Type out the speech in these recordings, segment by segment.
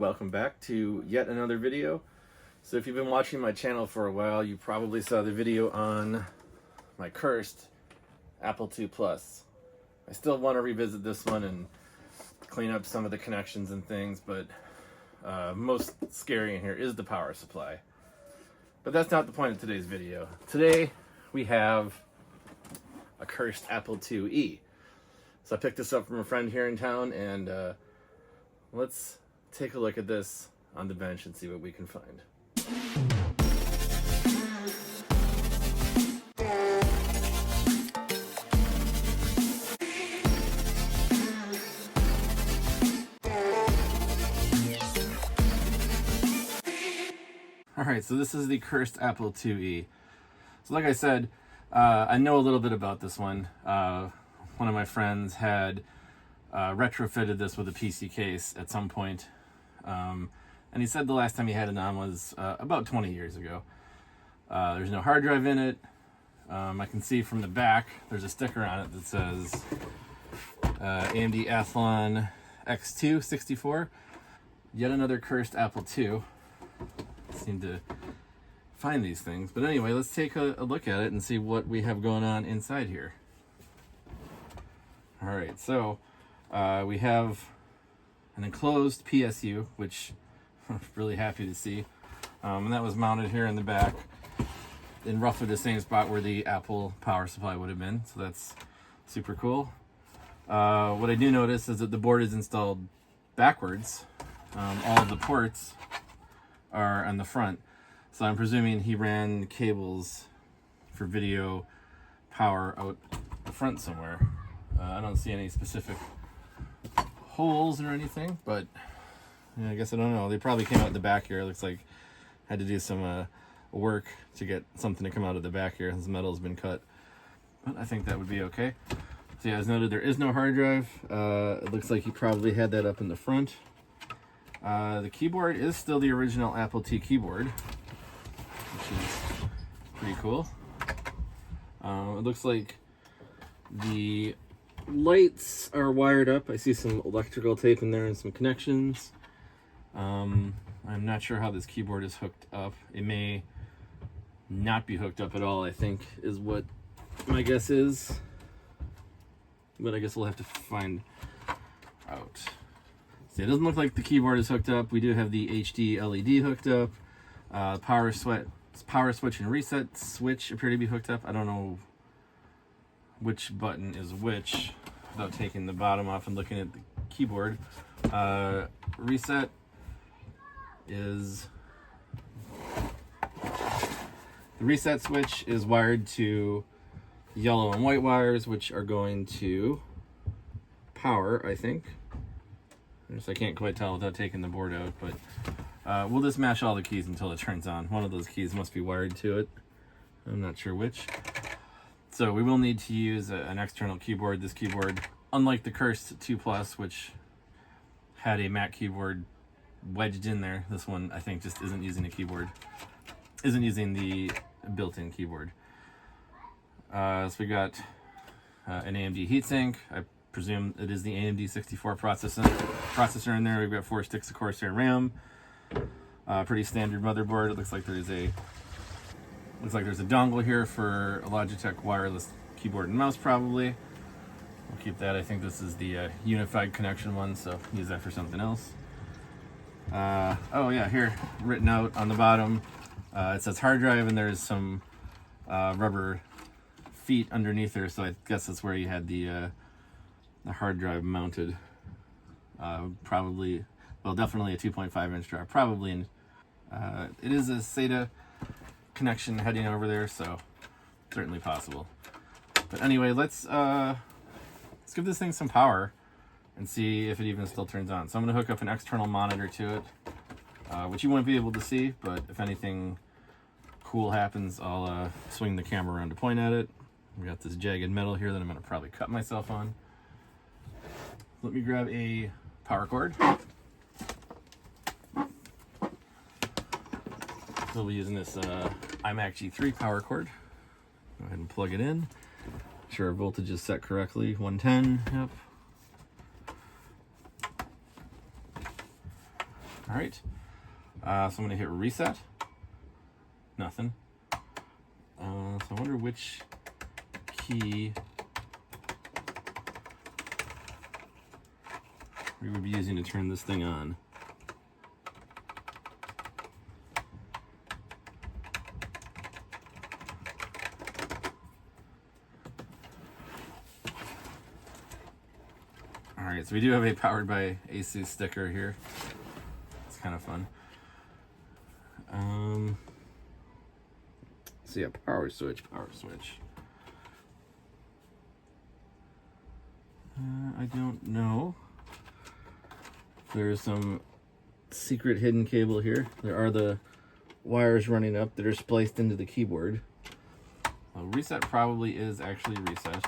welcome back to yet another video. So if you've been watching my channel for a while, you probably saw the video on my cursed Apple II Plus. I still want to revisit this one and clean up some of the connections and things, but most scary in here is the power supply. But that's not the point of today's video. Today we have a cursed Apple IIe. So I picked this up from a friend here in town, and let's take a look at this on the bench and see what we can find. Alright, so this is the cursed Apple IIe. So like I said, I know a little bit about this one. One of my friends had retrofitted this with a PC case at some point. And he said the last time he had it on was about 20 years ago. There's no hard drive in it. I can see from the back there's a sticker on it that says AMD Athlon X2 64. Yet another cursed Apple II. Seem to find these things. But anyway, let's take a look at it and see what we have going on inside here. Alright, so we have an enclosed PSU, which I'm really happy to see. And that was mounted here in the back in roughly the same spot where the Apple power supply would have been. So that's super cool. What I do notice is that the board is installed backwards. All of the ports are on the front. So I'm presuming he ran cables for video power out the front somewhere. I don't see any specific holes or anything, but yeah, I guess I don't know. They probably came out the back here. It looks like I had to do some work to get something to come out of the back here. This metal's been cut, but I think that would be okay. So yeah, as noted, there is no hard drive. It looks like he probably had that up in the front. The keyboard is still the original Apple II keyboard, which is pretty cool. It looks like the lights are wired up. I see some electrical tape in there and some connections. I'm not sure how this keyboard is hooked up. It may not be hooked up at all, I think, is what my guess is. But I guess we'll have to find out. See, it doesn't look like the keyboard is hooked up. We do have the HD LED hooked up. Power switch and reset switch appear to be hooked up. I don't know which button is which without taking the bottom off and looking at the keyboard. Reset is... The reset switch is wired to yellow and white wires, which are going to power, I think. So I can't quite tell without taking the board out, but we'll just mash all the keys until it turns on. One of those keys must be wired to it. I'm not sure which. So we will need to use an external keyboard. This keyboard, unlike the cursed II Plus, which had a Mac keyboard wedged in there, this one I think just isn't using a keyboard. Isn't using the built-in keyboard. So we got an AMD heatsink. I presume it is the AMD 64 processor in there. We've got 4 sticks of Corsair RAM. Pretty standard motherboard. It looks like there's a dongle here for a Logitech wireless keyboard and mouse, probably. We'll keep that. I think this is the unified connection one, so use that for something else. Oh yeah, here written out on the bottom, it says hard drive, and there's some rubber feet underneath there, so I guess that's where you had the hard drive mounted. Probably, well, definitely a 2.5 inch drive. Probably, it is a SATA connection heading over there, so certainly possible. But anyway, let's give this thing some power and see if it even still turns on. So I'm going to hook up an external monitor to it, which you won't be able to see, but if anything cool happens, I'll swing the camera around to point at it. We got this jagged metal here that I'm going to probably cut myself on. Let me grab a power cord. We'll be using this iMac G3 power cord. Go ahead and plug it in. Make sure our voltage is set correctly. 110, yep. All right, so I'm gonna hit reset. Nothing. So I wonder which key we would be using to turn this thing on. All right, so we do have a powered by AC sticker here. It's kind of fun. So yeah, power switch. I don't know. There's some secret hidden cable here. There are the wires running up that are spliced into the keyboard. Well, reset probably is actually reset.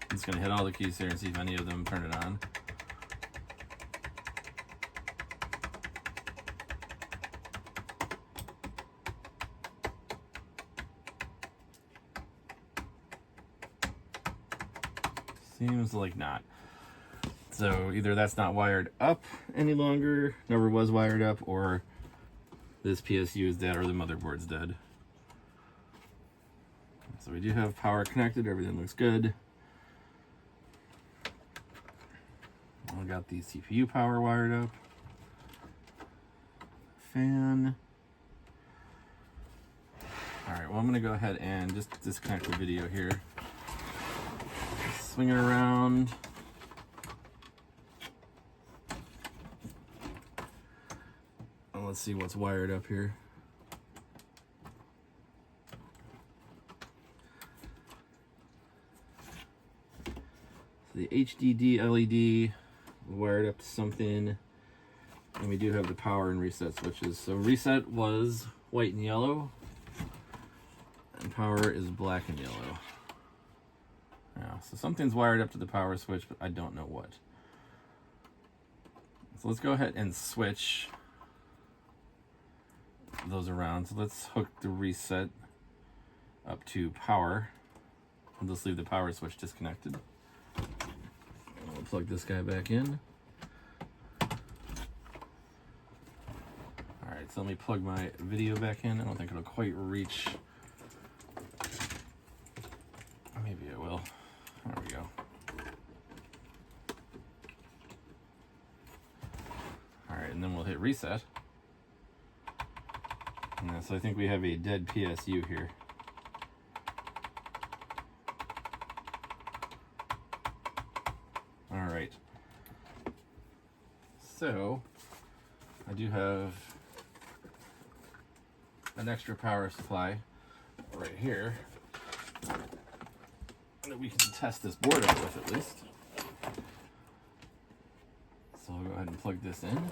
I'm just gonna hit all the keys here and see if any of them turn it on. Seems like not. So either that's not wired up any longer, never was wired up, or this PSU is dead or the motherboard's dead. So we do have power connected, everything looks good. I got the CPU power wired up. Fan. All right, well, I'm gonna go ahead and just disconnect the video here. Swing it around. And let's see what's wired up here. So the HDD LED wired up to something, and we do have the power and reset switches. So reset was white and yellow, and power is black and yellow. Yeah, so something's wired up to the power switch, but I don't know what. So let's go ahead and switch those around. So let's hook the reset up to power. I'll just leave the power switch disconnected. I'll plug this guy back in. All right, so let me plug my video back in. I don't think it'll quite reach. Maybe it will. There we go. All right, and then we'll hit reset. And so I think we have a dead PSU here. All right. So I do have an extra power supply right here that we can test this board out with at least. So I'll go ahead and plug this in.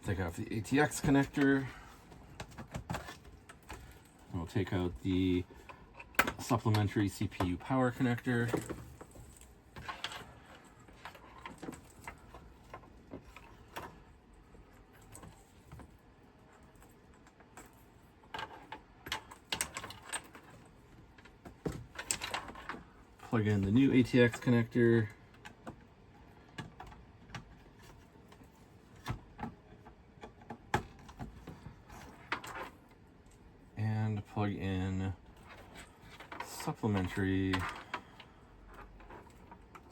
Take off the ATX connector. We'll take out the supplementary CPU power connector. Plug in the new ATX connector. And plug in supplementary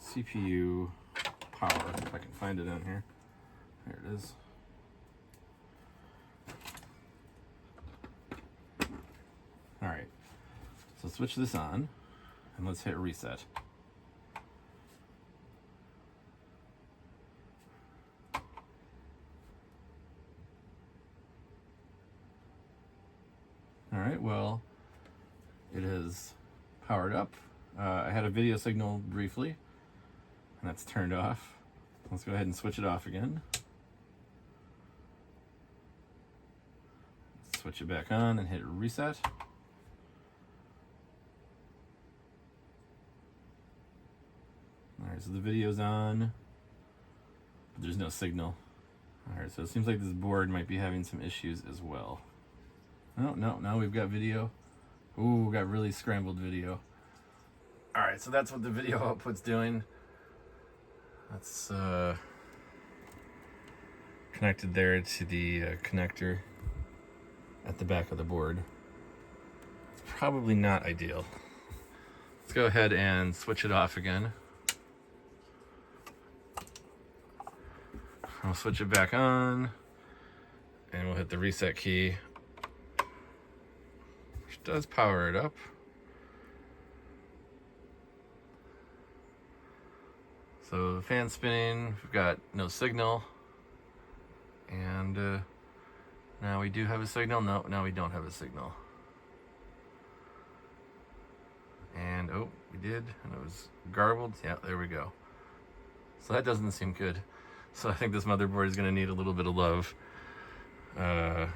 CPU power, if I can find it in here. There it is. All right, so switch this on and let's hit reset. All right, well, it is powered up. I had a video signal briefly, and that's turned off. Let's go ahead and switch it off again. Switch it back on and hit reset. All right, so the video's on, but there's no signal. All right, so it seems like this board might be having some issues as well. Oh, no, now we've got video Ooh, got really scrambled video. All right, so that's what the video output's doing. That's connected there to the connector at the back of the board. It's probably not ideal. Let's go ahead and switch it off again. I'll switch it back on, and we'll hit the reset key, which does power it up. So the fan's spinning, we've got no signal, and now we do have a signal. No, now we don't have a signal. And oh, we did, and it was garbled. Yeah, there we go. So that doesn't seem good. So I think this motherboard is going to need a little bit of love. I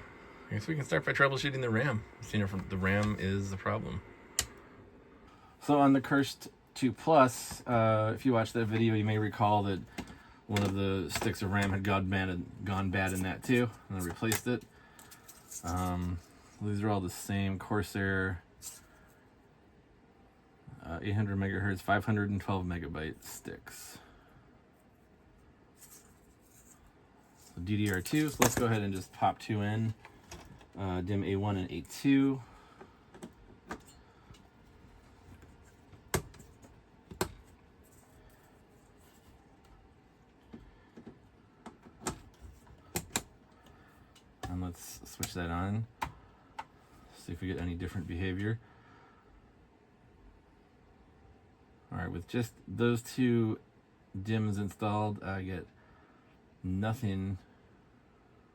guess we can start by troubleshooting the RAM. The RAM is the problem. So on the Cursed 2 Plus, if you watched that video, you may recall that one of the sticks of RAM had gone bad in that too, and I replaced it. These are all the same Corsair 800 megahertz, 512 megabyte sticks. So DDR2, so let's go ahead and just pop two in, DIMM A1 and A2. And let's switch that on, see if we get any different behavior. All right, with just those two DIMMs installed, I get nothing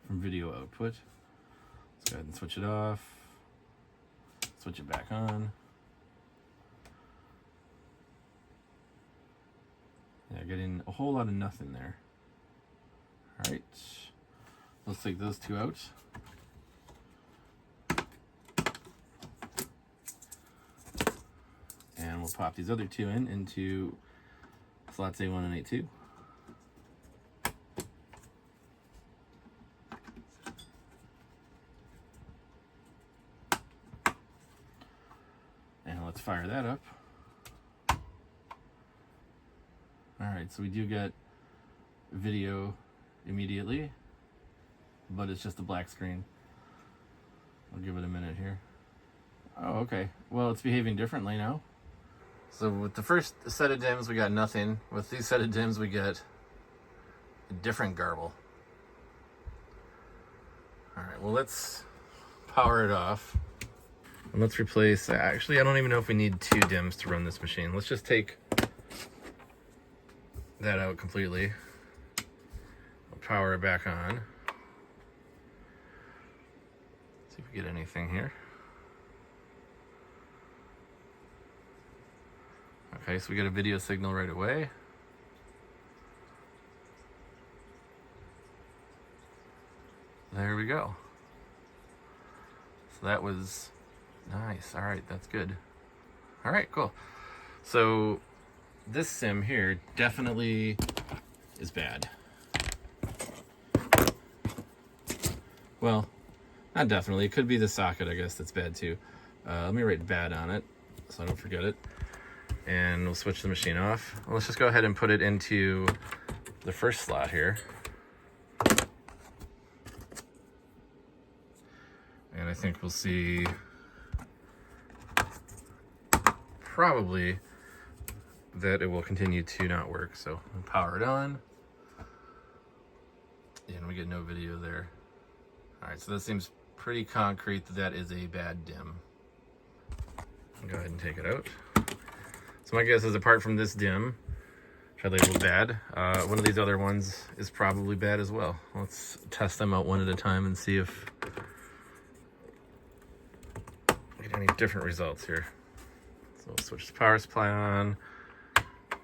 from video output. Let's go ahead and switch it off, switch it back on. Yeah, getting a whole lot of nothing there. All right, let's take those two out. And we'll pop these other two into slots A1 and A2. And let's fire that up. All right, so we do get video immediately, but it's just a black screen. I'll give it a minute here. Oh, okay. Well, it's behaving differently now. So with the first set of DIMMs, we got nothing. With these set of DIMMs, we get a different garble. All right, well, let's power it off. And let's replace, actually, I don't even know if we need two DIMMs to run this machine. Let's just take that out completely. We'll power it back on. See if we get anything here. Okay, so we get a video signal right away. There we go. So that was nice. All right, that's good. All right, cool. So this sim here definitely is bad. Well, not definitely. It could be the socket, I guess, that's bad too. Let me write bad on it so I don't forget it. And we'll switch the machine off. Let's just go ahead and put it into the first slot here. And I think we'll see probably that it will continue to not work. So we'll power it on. And we get no video there. All right, so that seems pretty concrete that that is a bad DIMM. I'll go ahead and take it out. So my guess is, apart from this DIMM, which I labeled bad, one of these other ones is probably bad as well. Let's test them out one at a time and see if we get any different results here. So we'll switch the power supply on,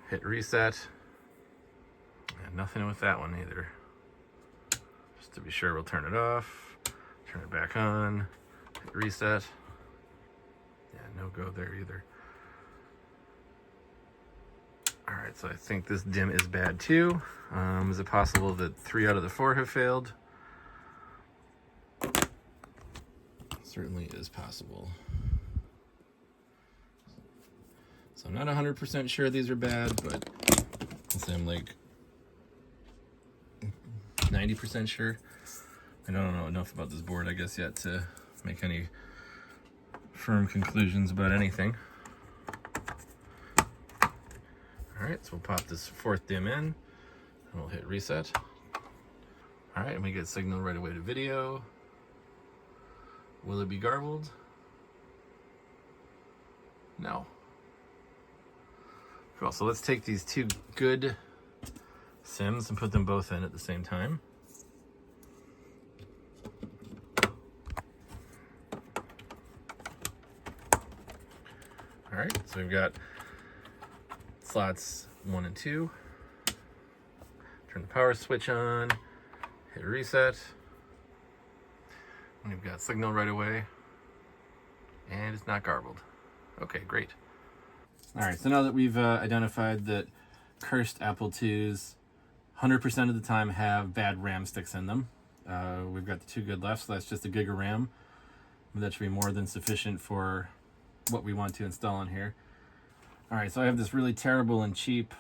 hit reset, and nothing with that one either. Just to be sure, we'll turn it off, turn it back on, hit reset. Yeah, no go there either. All right, so I think this DIMM is bad too. Is it possible that 3 out of the 4 have failed? Certainly is possible. So I'm not 100% sure these are bad, but I'll say I'm like 90% sure. I don't know enough about this board, I guess, yet to make any firm conclusions about anything. All right, so we'll pop this fourth dim in, and we'll hit reset. All right, and we get signal right away to video. Will it be garbled? No. Cool, so let's take these two good sims and put them both in at the same time. All right, so we've got slots 1 and 2. Turn the power switch on, hit reset. And we've got signal right away, and it's not garbled. Okay, great. All right, so now that we've identified that cursed Apple IIs 100% of the time have bad RAM sticks in them, we've got the two good left, so that's just a gig of RAM. That should be more than sufficient for what we want to install on here. All right, so I have this really terrible and cheap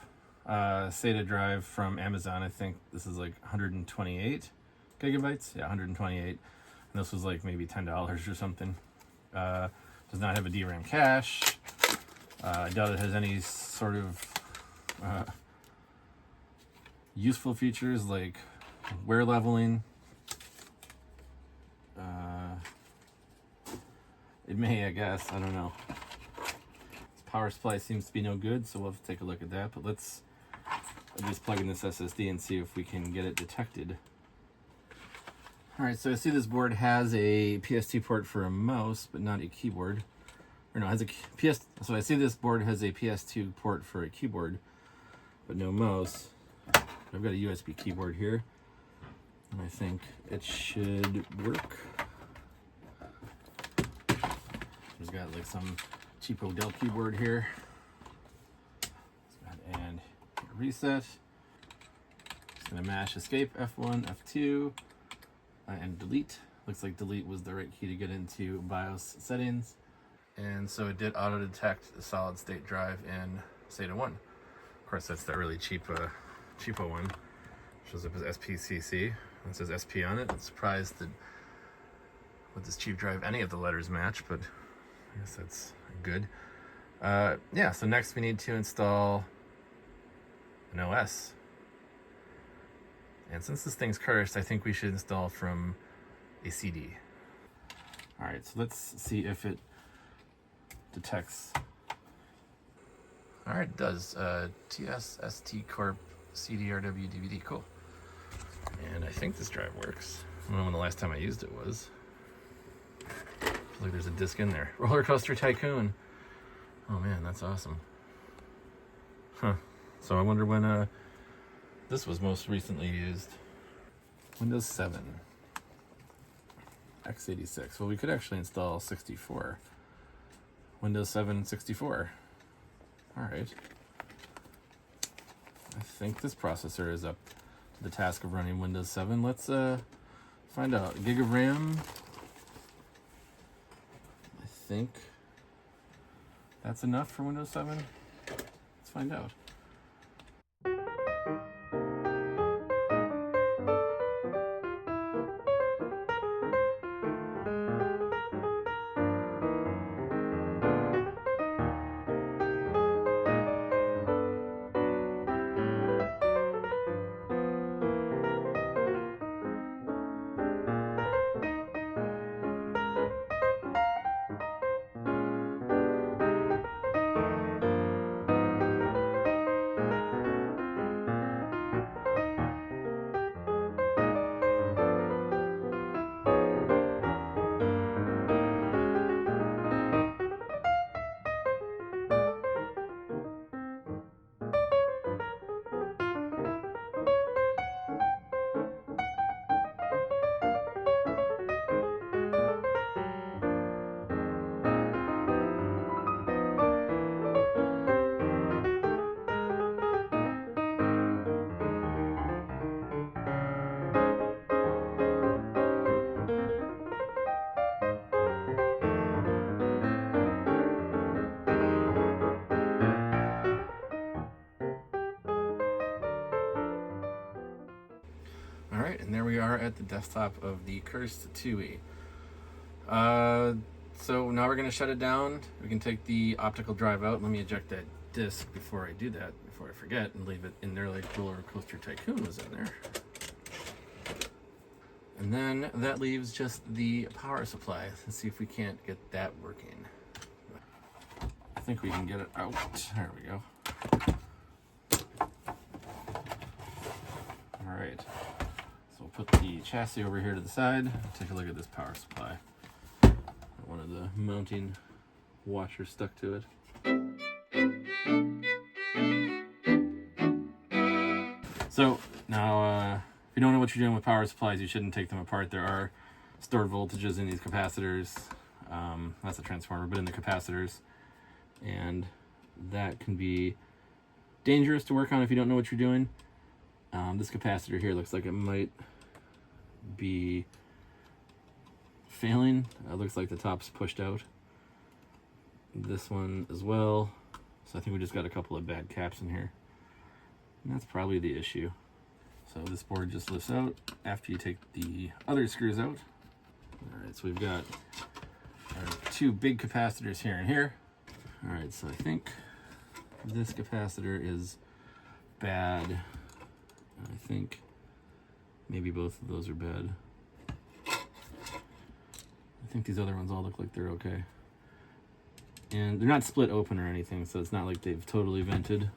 SATA drive from Amazon. I think this is like 128 gigabytes. Yeah, 128. And this was like maybe $10 or something. Does not have a DRAM cache. I doubt it has any sort of useful features like wear leveling. It may, I guess. I don't know. This power supply seems to be no good, so we'll have to take a look at that. But let's just plug in this SSD and see if we can get it detected. All right, so I see this board has a PS2 port for a mouse, but not a keyboard. Or no, it has a So I see this board has a PS2 port for a keyboard, but no mouse. I've got a USB keyboard here, and I think it should work. There's got like some cheapo Dell keyboard here. And reset. Just gonna mash escape F1, F2, and delete. Looks like delete was the right key to get into BIOS settings. And so it did auto detect the solid state drive in SATA 1. Of course, that's that really cheapo one. Shows up as SPCC. It says SP on it. I'm surprised that with this cheap drive any of the letters match, but I guess that's good. Yeah, so next we need to install an OS. And since this thing's cursed, I think we should install from a CD. All right, so let's see if it detects. All right, it does. TSST Corp CDRW DVD, cool. And I think this drive works. I don't know when the last time I used it was. Feels like there's a disc in there. Roller Coaster Tycoon. Oh man, that's awesome. Huh. So I wonder when this was most recently used. Windows 7. x86. Well, we could actually install 64. Windows 7 64. All right. I think this processor is up to the task of running Windows 7. Let's find out. Gig of RAM. I think that's enough for Windows 7. Let's find out. And there we are at the desktop of the cursed 2E. So now we're going to shut it down. We can take the optical drive out. Let me eject that disk before I do that, before I forget, and leave it in there like Roller Coaster Tycoon was in there. And then that leaves just the power supply. Let's see if we can't get that working. I think we can get it out. There we go. All right. So we'll put the chassis over here to the side. Take a look at this power supply. One of the mounting washers stuck to it. So now, if you don't know what you're doing with power supplies, you shouldn't take them apart. There are stored voltages in these capacitors. That's a transformer, but in the capacitors. And that can be dangerous to work on if you don't know what you're doing. This capacitor here looks like it might be failing. It looks like the top's pushed out. This one as well. So I think we just got a couple of bad caps in here. And that's probably the issue. So this board just lifts out after you take the other screws out. Alright, so we've got our two big capacitors here and here. Alright, so I think this capacitor is bad. I think maybe both of those are bad. I think these other ones all look like they're okay. And they're not split open or anything, so it's not like they've totally vented.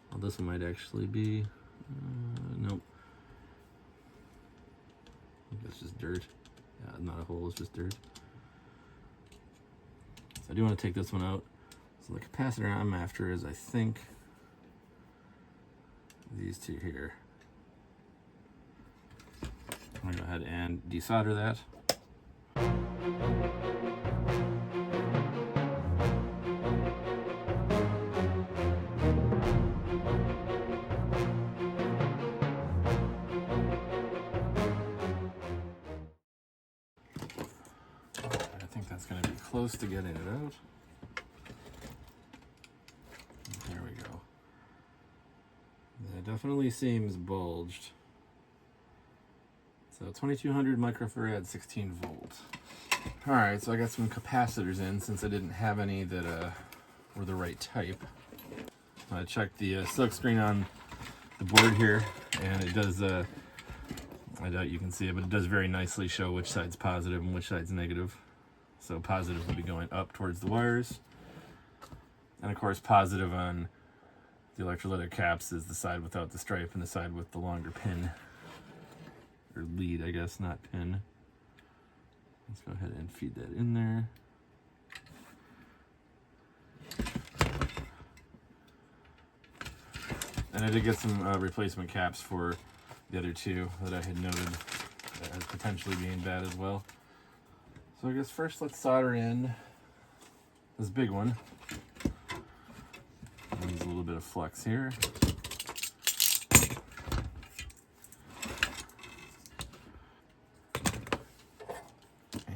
Well, this one might actually be... nope. I think that's just dirt. Yeah, not a hole, it's just dirt. So I do want to take this one out. So the capacitor I'm after is, I think, these two here. I'm going to go ahead and desolder that. I think that's going to be close to getting it out. There we go. It definitely seems bulged. So 2200 microfarad, 16 volts. All right, so I got some capacitors in since I didn't have any that were the right type. I checked the silk screen on the board here, and it does, I doubt you can see it, but it does very nicely show which side's positive and which side's negative. So positive will be going up towards the wires. And of course, positive on the electrolytic caps is the side without the stripe and the side with the longer pin. Or lead, I guess, not pin. Let's go ahead and feed that in there. And I did get some replacement caps for the other two that I had noted as potentially being bad as well. So I guess first let's solder in this big one. There's a little bit of flux here.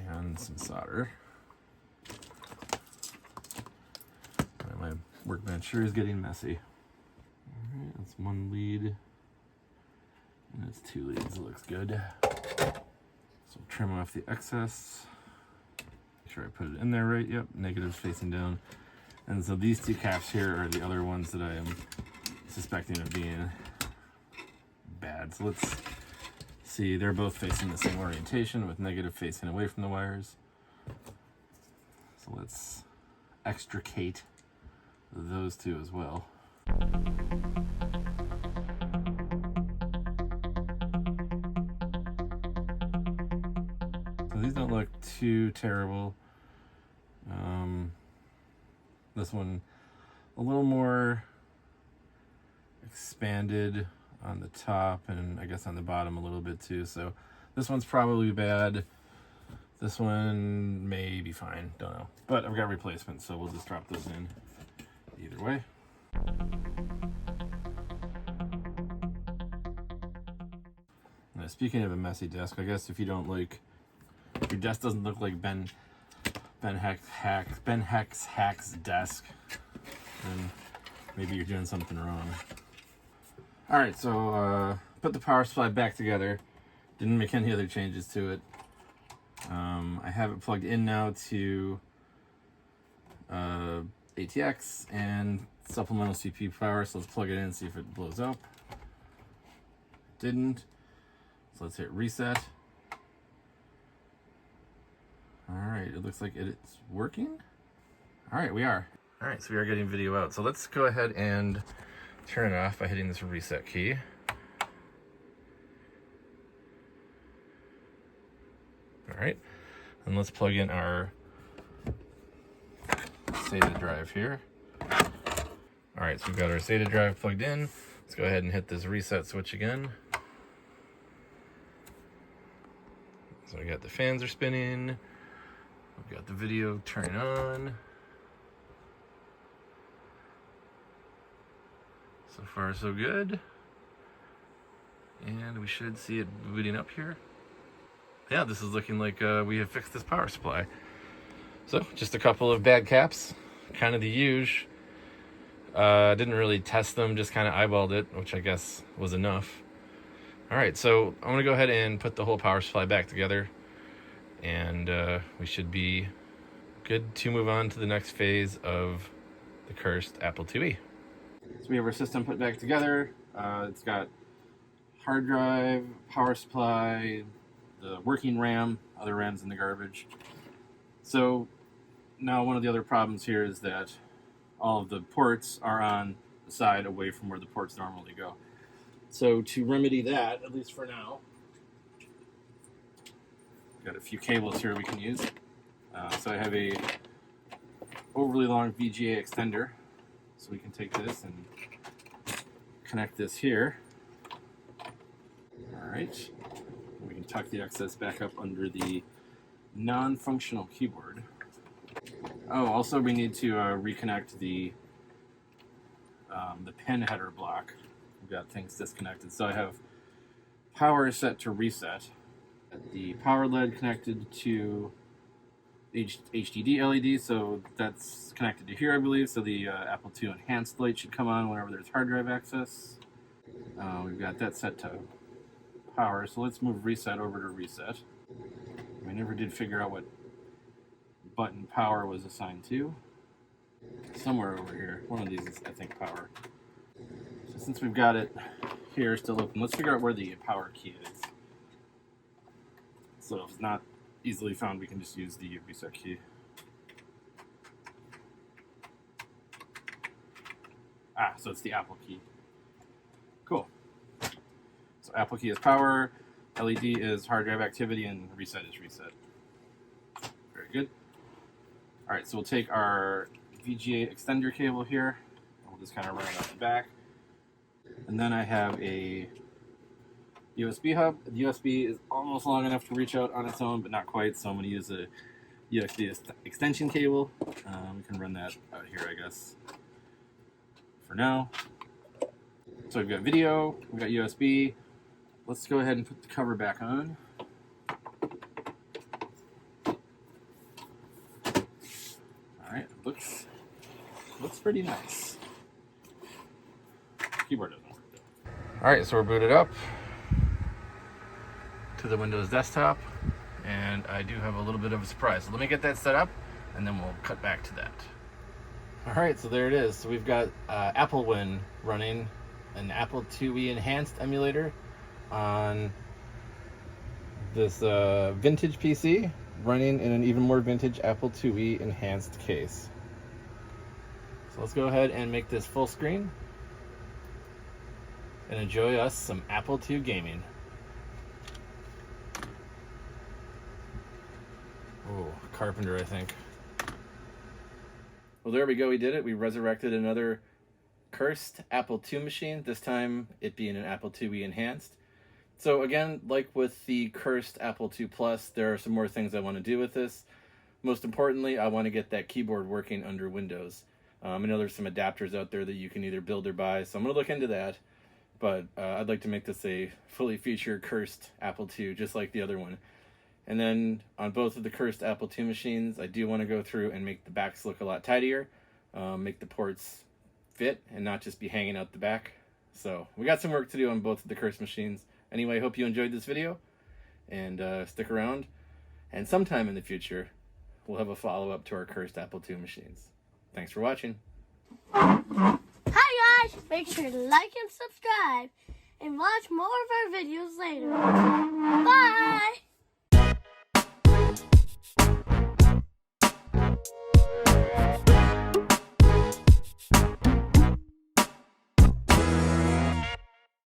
And some solder. My workbench sure is getting messy. Alright, that's one lead. And that's two leads. It looks good. So trim off the excess. Make sure I put it in there right. Yep, negative's facing down. And so these two caps here are the other ones that I am suspecting of being bad. So let's see, they're both facing the same orientation with negative facing away from the wires. So let's extricate those two as well. So these don't look too terrible. This one a little more expanded on the top and I guess on the bottom a little bit too. So this one's probably bad. This one may be fine, don't know. But I've got replacements, so we'll just drop those in either way. Now, speaking of a messy desk, I guess if you don't like, if your desk doesn't look like Ben Heck's desk, then maybe you're doing something wrong. All right, so put the power supply back together. Didn't make any other changes to it. I have it plugged in now to ATX and supplemental CPU power, so let's plug it in and see if it blows up. Didn't. So let's hit reset. Alright, it looks like it's working. Alright, we are. Alright, so we are getting video out. So let's go ahead and turn it off by hitting this reset key. Alright, and let's plug in our SATA drive here. Alright, so we've got our SATA drive plugged in. Let's go ahead and hit this reset switch again. So we got the fans are spinning. We've got the video turning on. So far so good. And we should see it booting up here. Yeah, this is looking like we have fixed this power supply. So just a couple of bad caps, kind of the huge. Didn't really test them, just kind of eyeballed it, which I guess was enough. All right, so I'm gonna go ahead and put the whole power supply back together, and we should be good to move on to the next phase of the cursed Apple IIe. So we have our system put back together. It's got hard drive, power supply, the working RAM, other RAMs in the garbage. So now one of the other problems here is that all of the ports are on the side away from where the ports normally go. So to remedy that, at least for now, got a few cables here we can use. So I have a overly long VGA extender, so we can take this and connect this here. All right, we can tuck the excess back up under the non-functional keyboard. Oh, also we need to reconnect the pin header block. We've got things disconnected. So I have power set to reset. The power LED connected to HDD LED, so that's connected to here, I believe. So the Apple II enhanced light should come on whenever there's hard drive access. We've got that set to power, so let's move reset over to reset. We never did figure out what button power was assigned to. Somewhere over here. One of these is, I think, power. So since we've got it here still open, let's figure out where the power key is. So if it's not easily found, we can just use the reset key. Ah, so it's the Apple key. Cool. So Apple key is power, LED is hard drive activity, and reset is reset. Very good. All right, so we'll take our VGA extender cable here, and we'll just kind of run it out the back. And then I have a USB hub. The USB is almost long enough to reach out on its own, but not quite, so I'm going to use a USB extension cable. We can run that out here, I guess, for now. So we've got video, we've got USB. Let's go ahead and put the cover back on. All right, looks pretty nice. Keyboard doesn't work though. All right, so we're booted up to the Windows desktop, and I do have a little bit of a surprise. So let me get that set up, and then we'll cut back to that. All right, so there it is. So we've got AppleWin running, an Apple IIe enhanced emulator on this vintage PC, running in an even more vintage Apple IIe enhanced case. So let's go ahead and make this full screen and enjoy us some Apple II gaming. Oh, Carpenter, I think. Well, there we go. We did it. We resurrected another cursed Apple II machine, this time it being an Apple IIe enhanced. So again, like with the cursed Apple II Plus, there are some more things I want to do with this. Most importantly, I want to get that keyboard working under Windows. I know there's some adapters out there that you can either build or buy, so I'm going to look into that. But I'd like to make this a fully featured cursed Apple II, just like the other one. And then on both of the cursed Apple II machines, I do want to go through and make the backs look a lot tidier, make the ports fit and not just be hanging out the back. So we got some work to do on both of the cursed machines. Anyway, I hope you enjoyed this video. And stick around, and sometime in the future, we'll have a follow-up to our cursed Apple II machines. Thanks for watching. Hi guys! Make sure to like and subscribe, and watch more of our videos later. Bye!